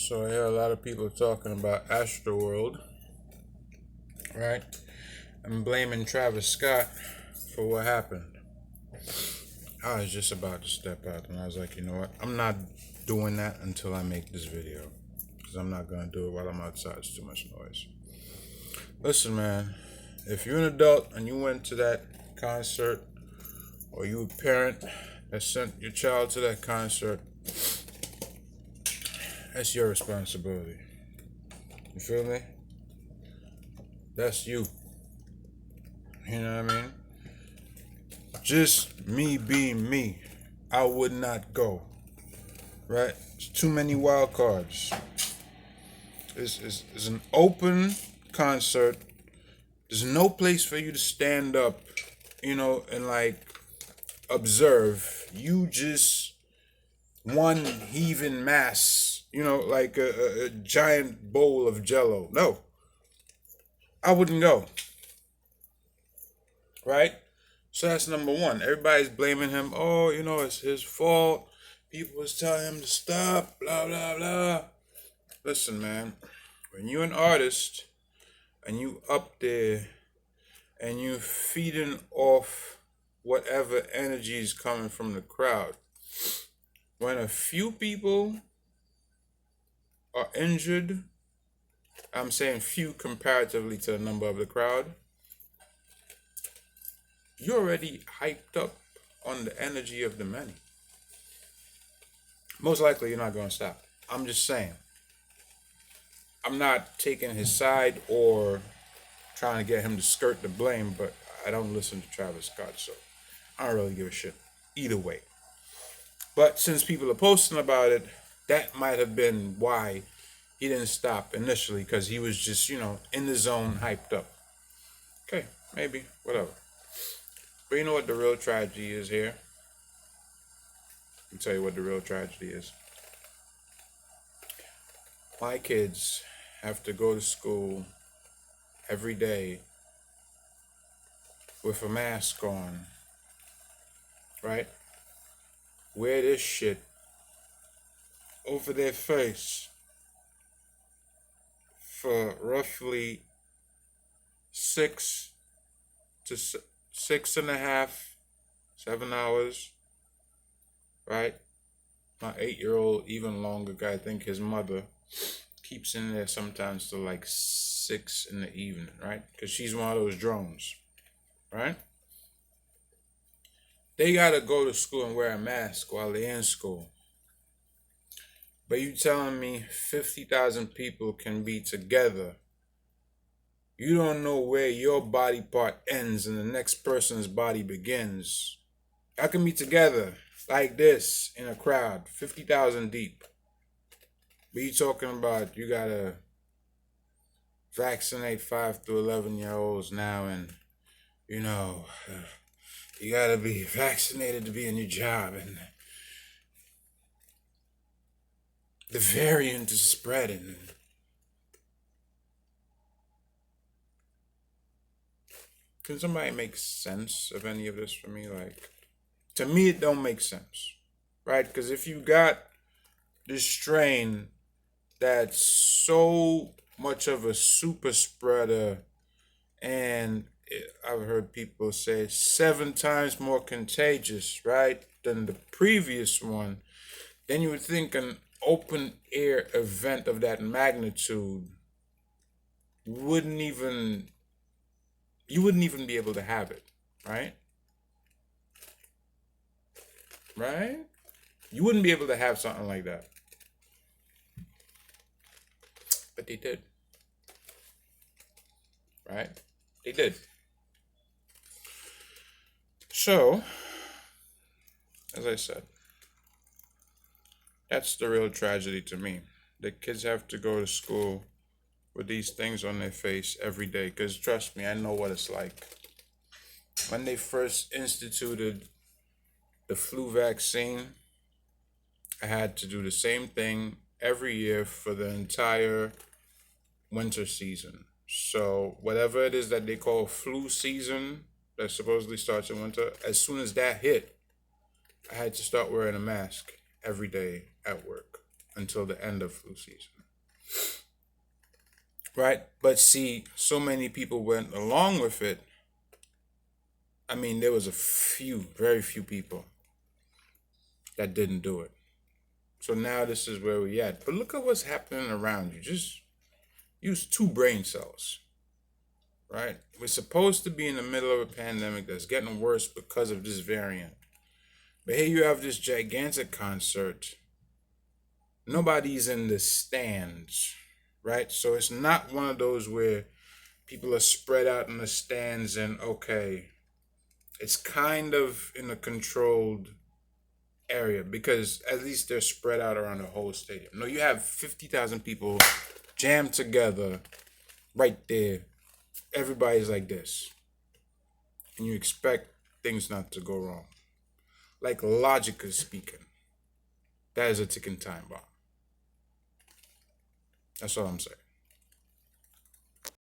So I hear a lot of people talking about AstroWorld, right? And blaming Travis Scott for what happened. I was just about to step out and I was like, you know what? I'm not doing that until I make this video. Because I'm not going to do it while I'm outside. It's too much noise. Listen, man. If you're an adult and you went to that concert, or you a parent that sent your child to that concert, that's your responsibility. You feel me? That's you. You know what I mean? Just me being me, I would not go. Right? It's too many wild cards. It's an open concert. There's no place for you to stand up, and like observe. You just one heaving mass, like a giant bowl of jello. No, I wouldn't go. Right? So that's number one. Everybody's blaming him. Oh, it's his fault. People was telling him to stop, blah, blah, blah. Listen, man, when you're an artist and you up there and you feeding off whatever energy is coming from the crowd, when a few people are injured, I'm saying few comparatively to the number of the crowd, you're already hyped up on the energy of the many. Most likely you're not going to stop. I'm just saying. I'm not taking his side or trying to get him to skirt the blame, but I don't listen to Travis Scott, so I don't really give a shit either way. But since people are posting about it, that might have been why he didn't stop initially, because he was just, in the zone, hyped up. Okay, maybe, whatever. But you know what the real tragedy is here? I'll tell you what the real tragedy is. My kids have to go to school every day with a mask on, right? Wear this shit over their face for roughly 6 to 6.5, 7 hours, right? My 8-year-old, even longer guy, I think his mother keeps in there sometimes till like 6 in the evening, right? Because she's one of those drones, right? They gotta go to school and wear a mask while they're in school. But you telling me 50,000 people can be together? You don't know where your body part ends and the next person's body begins. I can be together like this in a crowd, 50,000 deep. But you talking about you gotta vaccinate 5 to 11-year-olds now, and you gotta be vaccinated to be in your job, and the variant is spreading. Can somebody make sense of any of this for me? Like, to me, it don't make sense, right? Because if you got this strain that's so much of a super spreader, and I've heard people say 7 times more contagious, right, than the previous one, then you would think an open air event of that magnitude you wouldn't even be able to have it, right? Right? You wouldn't be able to have something like that. But they did. Right? They did. So, as I said, that's the real tragedy to me. The kids have to go to school with these things on their face every day. Because trust me, I know what it's like. When they first instituted the flu vaccine, I had to do the same thing every year for the entire winter season. So whatever it is that they call flu season, that supposedly starts in winter, as soon as that hit, I had to start wearing a mask every day at work until the end of flu season. right? But see, so many people went along with it. I mean, there was a few, very few people that didn't do it. So now this is where we at. But look at what's happening around you. Just use 2 brain cells, right? We're supposed to be in the middle of a pandemic that's getting worse because of this variant. But here you have this gigantic concert. Nobody's in the stands, right? So it's not one of those where people are spread out in the stands and okay, it's kind of in a controlled area because at least they're spread out around the whole stadium. No, you have 50,000 people jammed together right there. Everybody's like this. And you expect things not to go wrong. Like logically speaking, that is a ticking time bomb. That's all I'm saying.